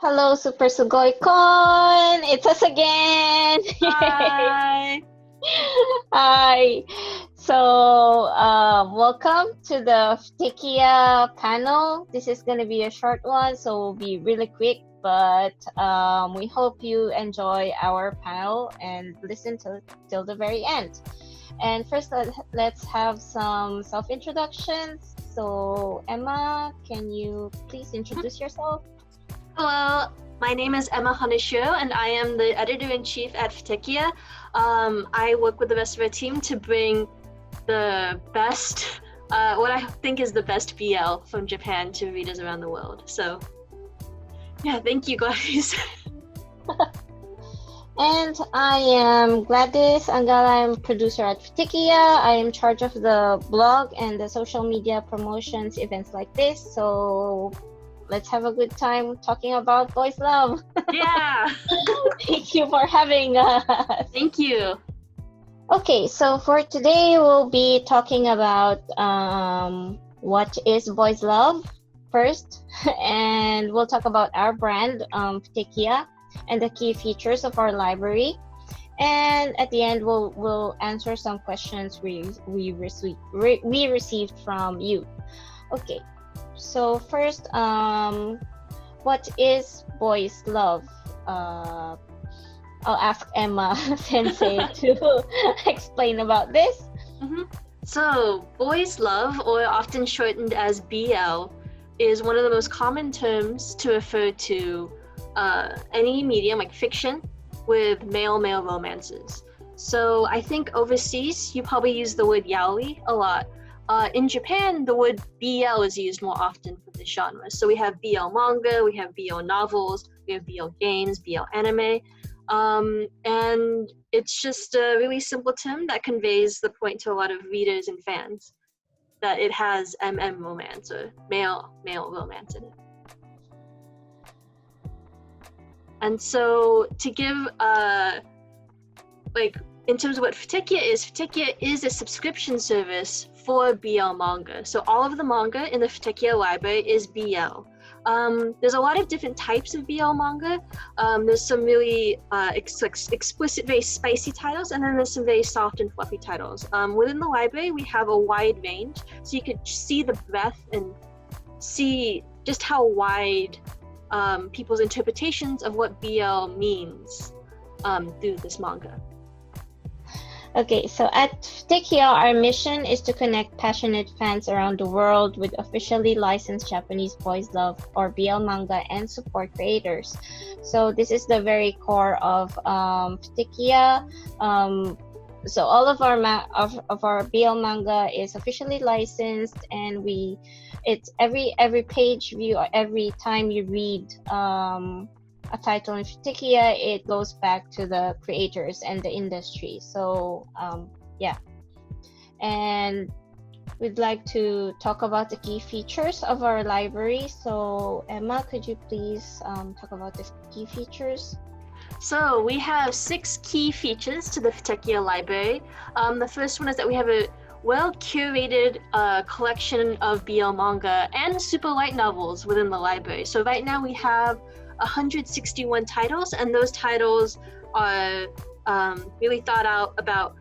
Hello, Super Sugoii Con! It's us again! Yay! Hi. Hi! So, welcome to the futekiya panel. This is going to be a short one, so we'll be really quick, but we hope you enjoy our panel and listen till the very end. And first, let's have some self-introductions. So, Emma, can you please introduce yourself? Hello, my name is Emma Hanisho, and I am the editor-in-chief at futekiya. I work with the rest of our team to bring the best, what I think is the best BL from Japan to readers around the world. So, yeah, thank you guys. And I am Gladys Angala. I'm producer at futekiya. I am in charge of the blog and the social media promotions, events like this. So let's have a good time talking about boys love. Yeah, Thank you for having us. thank you. Okay, so for today we'll be talking about what is boys love first, and we'll talk about our brand, futekiya, and the key features of our library. And at the end, we'll answer some questions we received from you. Okay, so first, what is boys love? I'll ask Emma Sensei to explain about this. So, boys love, or often shortened as BL, is one of the most common terms to refer to any medium like fiction with male-male romances. So I think overseas you probably use the word yaoi a lot. In Japan, the word BL is used more often for this genre. So we have BL manga, we have BL novels, we have BL games, BL anime. And it's just a really simple term that conveys the point to a lot of readers and fans that it has romance or male romance in it. And so to give in terms of what futekiya is a subscription service for BL manga. So all of the manga in the futekiya library is BL. There's a lot of different types of BL manga. There's some really explicit, very spicy titles, and then there's some very soft and fluffy titles. Within the library, we have a wide range, so you could see the breadth and see just how wide people's interpretations of what BL means through this manga. Okay, so at futekiya, our mission is to connect passionate fans around the world with officially licensed Japanese boys love or BL manga and support creators. So this is the very core of futekiya. So all of our BL manga is officially licensed, and it's every page view or every time you read a title in futekiya, it goes back to the creators and the industry. So yeah, and we'd like to talk about the key features of our library. So Emma, could you please talk about the key features? So we have 6 key features to the futekiya library. The first one is that we have a well-curated collection of BL manga and super light novels within the library. So right now we have 161 titles, and those titles are really thought out about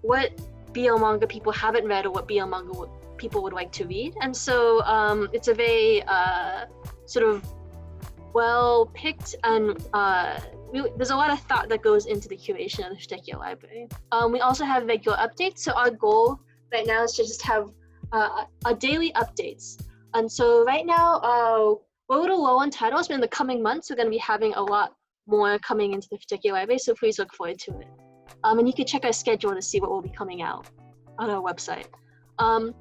what BL manga people haven't read or what BL manga people would like to read. And so it's a very sort of well-picked and really, there's a lot of thought that goes into the curation of the futekiya library. We also have regular updates, so our goal right now is to just have a daily updates. And so right now, we're a little low on titles, but in the coming months, we're going to be having a lot more coming into the futekiya library, so please look forward to it. And you can check our schedule to see what will be coming out on our website.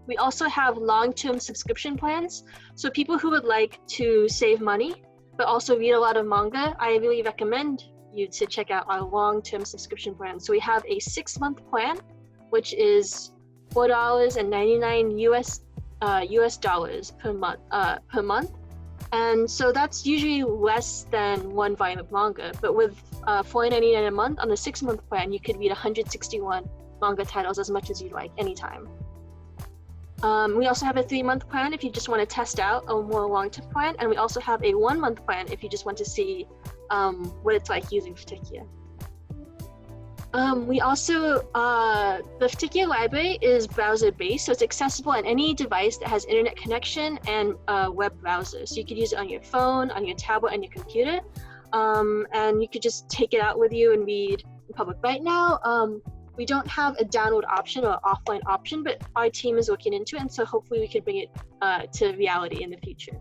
We also have long-term subscription plans, so people who would like to save money, but also read a lot of manga, I really recommend you to check out our long-term subscription plan. So we have a 6-month plan, which is $4.99 US dollars per month. And so that's usually less than one volume of manga, but with $4.99 a month on the 6-month plan, you could read 161 manga titles as much as you'd like anytime. We also have a 3-month plan if you just want to test out a more long-term plan, and we also have a 1-month plan if you just want to see what it's like using futekiya. We also, the futekiya library is browser-based, so it's accessible on any device that has internet connection and a web browser. So you could use it on your phone, on your tablet, and your computer, and you could just take it out with you and read in public. Right now, we don't have a download option or offline option, but our team is looking into it, and so hopefully we can bring it to reality in the future.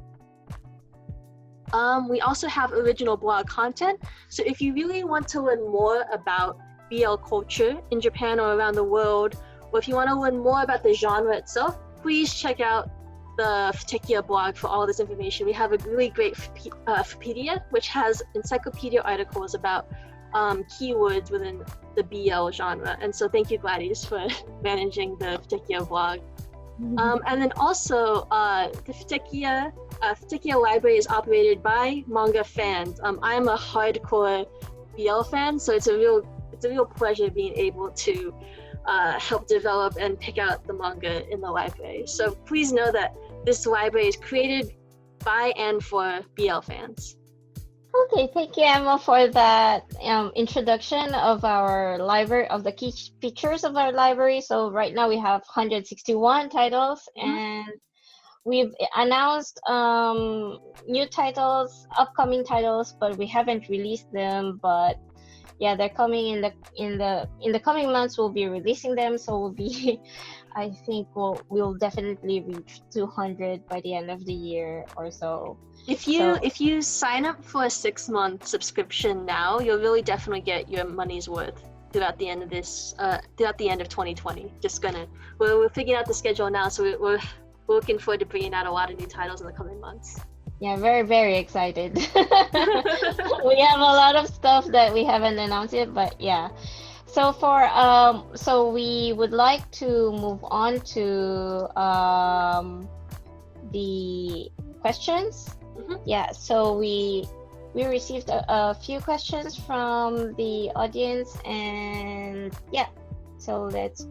We also have original blog content, so if you really want to learn more about BL culture in Japan or around the world, or if you want to learn more about the genre itself, please check out the futekiya blog for all this information. We have a really great Futekiya, which has encyclopedia articles about keywords within the BL genre. And so thank you, Gladys, for managing the futekiya blog. And then also, the futekiya library is operated by manga fans. I'm a hardcore BL fan, so it's a real pleasure being able to help develop and pick out the manga in the library. So please know that this library is created by and for BL fans. Okay, thank you, Emma, for that introduction of our library, of the key features of our library. So right now we have 161 titles, and we've announced new titles, upcoming titles, but we haven't released them. But yeah, they're coming in the coming months. We'll be releasing them, so we'll be. I think we'll definitely reach 200 by the end of the year or so. If you sign up for a 6-month subscription now, you'll really definitely get your money's worth throughout the end of 2020. We're figuring out the schedule now, so we're looking forward to bringing out a lot of new titles in the coming months. Yeah, very, very excited. We have a lot of stuff that we haven't announced yet, but yeah. So so we would like to move on to the questions. Yeah, so we received a few questions from the audience, and yeah, so let's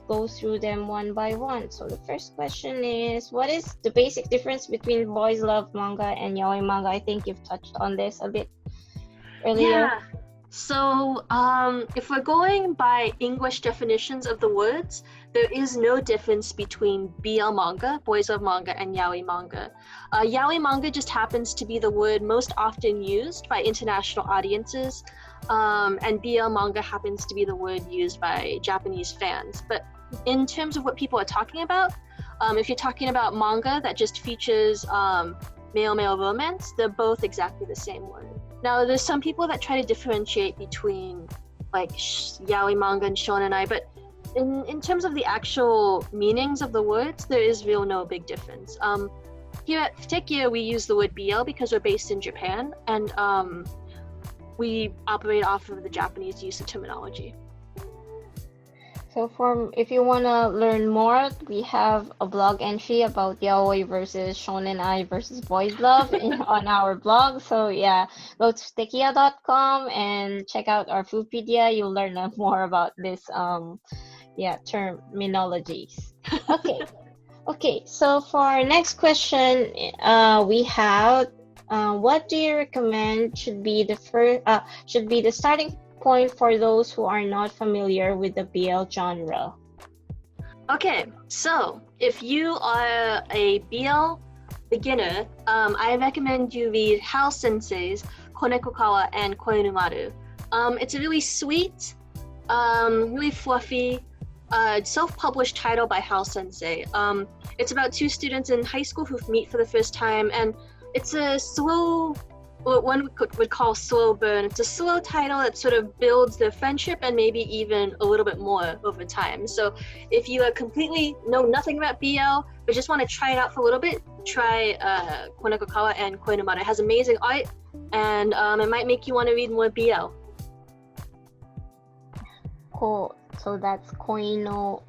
go through them one by one. So the first question is, what is the basic difference between boys love manga and yaoi manga? I think you've touched on this a bit earlier. Yeah. So if we're going by English definitions of the words, there is no difference between BL manga, boys love manga, and yaoi manga. Yaoi manga just happens to be the word most often used by international audiences, and BL manga happens to be the word used by Japanese fans. But in terms of what people are talking about, if you're talking about manga that just features male-male romance, they're both exactly the same word. Now, there's some people that try to differentiate between like yaoi manga and shonenai, but in terms of the actual meanings of the words, there is no big difference. Here at futekiya, we use the word BL because we're based in Japan, and we operate off of the Japanese use of terminology. So if you want to learn more, we have a blog entry about yaoi versus shonenai versus boys love on our blog. So yeah, go to futekiya.com and check out our Futekiya. You'll learn more about this terminologies. Okay, so for our next question, we have what do you recommend should be the starting point for those who are not familiar with the BL genre? Okay, so if you are a BL beginner, I recommend you read Hal Sensei's Konekokawa and Koinumaru. It's a really sweet, really fluffy, self-published title by Hal Sensei. It's about two students in high school who meet for the first time, and it's a slow, what one would call slow burn. It's a slow title that sort of builds their friendship and maybe even a little bit more over time. So if you completely know nothing about BL but just want to try it out for a little bit, try Konekokawa and Koinumaru. It has amazing art, and it might make you want to read more BL. Cool. So that's Konekokawa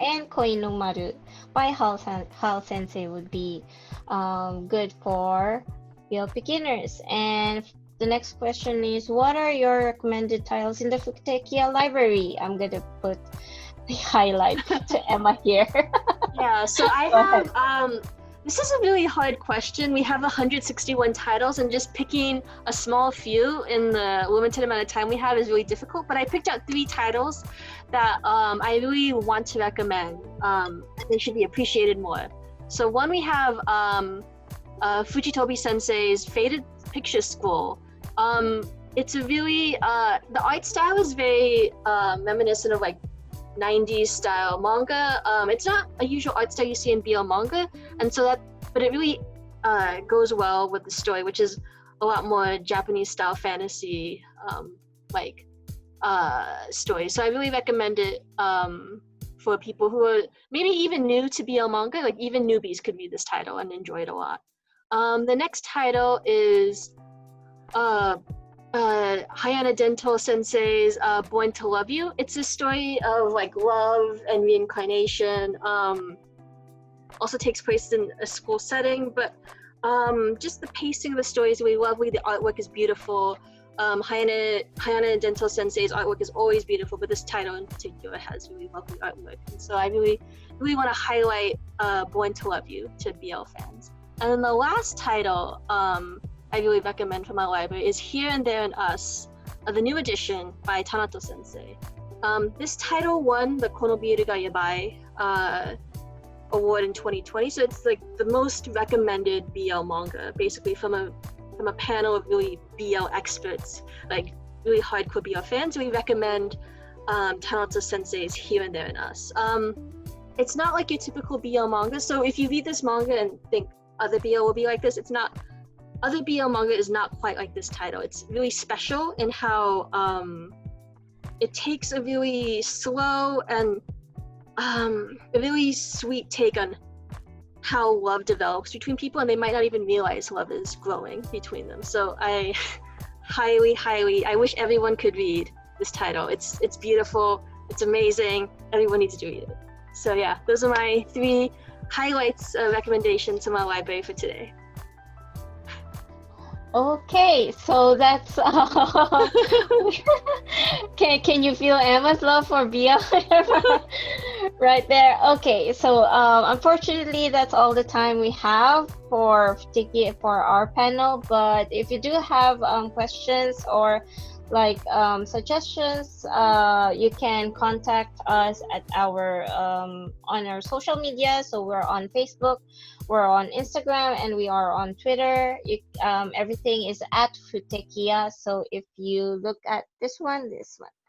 and Koinumaru by Hal Sensei would be good for BL beginners. And the next question is, what are your recommended titles in the futekiya library? I'm gonna put the highlight to Emma here. Yeah, so I Go ahead. have this is a really hard question. We have 161 titles, and just picking a small few in the limited amount of time we have is really difficult. But I picked out 3 titles that I really want to recommend. They should be appreciated more. So one we have Fujitobi Sensei's Faded Picture School. It's a really the art style is very reminiscent of like 90s style manga. It's not a usual art style you see in BL manga, and so that, but it really goes well with the story, which is a lot more Japanese style fantasy like story. So I really recommend it for people who are maybe even new to BL manga. Like even newbies could read this title and enjoy it a lot. The next title is Hayana Dental Sensei's Born to Love You. It's a story of like love and reincarnation. Also takes place in a school setting, but just the pacing of the story is really lovely. The artwork is beautiful. Hayana Dental Sensei's artwork is always beautiful, but this title in particular has really lovely artwork. And so I really want to highlight Born to Love You to BL fans. And then the last title I really recommend from my library is Here and There and Us, the new edition by Tanato Sensei. This title won the Konobiru ga Yabai award in 2020, so it's like the most recommended BL manga, basically from a panel of really BL experts, like really hardcore BL fans. We recommend Tanato Sensei's Here and There and Us. It's not like your typical BL manga, so if you read this manga and think other BL will be like this, it's not. Other BL manga is not quite like this title. It's really special in how it takes a really slow and a really sweet take on how love develops between people, and they might not even realize love is growing between them. So I highly, I wish everyone could read this title. It's beautiful, it's amazing, everyone needs to read it. So yeah, those are my 3 highlights, recommendations to my library for today. Okay, so that's can you feel Emma's love for BL right there? Okay, so unfortunately that's all the time we have for our panel. But if you do have questions or like suggestions, you can contact us at our on our social media. So we're on Facebook, we're on Instagram, and we are on Twitter. Everything is at futekiya. So if you look at this one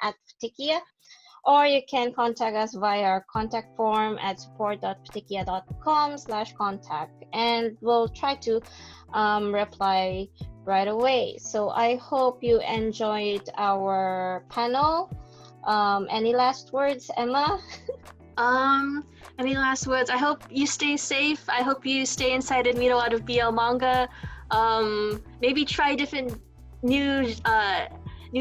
at futekiya, or you can contact us via our contact form at support.futekiya.com/contact, and we'll try to reply right away. So I hope you enjoyed our panel. Any last words, Emma? Any last words? I hope you stay safe. I hope you stay inside and read a lot of BL manga. Maybe try different new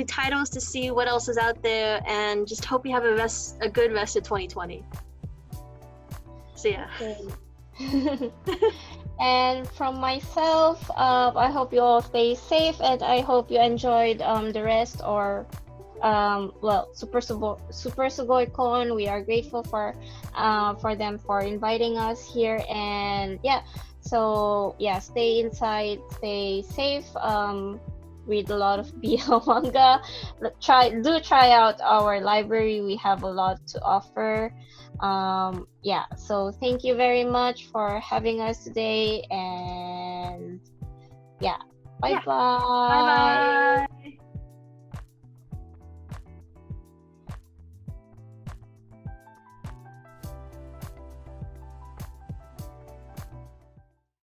titles to see what else is out there, and just hope you have a good rest of 2020. So yeah. Okay. And from myself, I hope you all stay safe, and I hope you enjoyed the rest or Super Sugoii Con. We are grateful for them for inviting us here, and yeah, so yeah, stay inside, stay safe, read a lot of BL manga, try out our library. We have a lot to offer. Yeah, so thank you very much for having us today, and yeah, bye bye. Bye bye.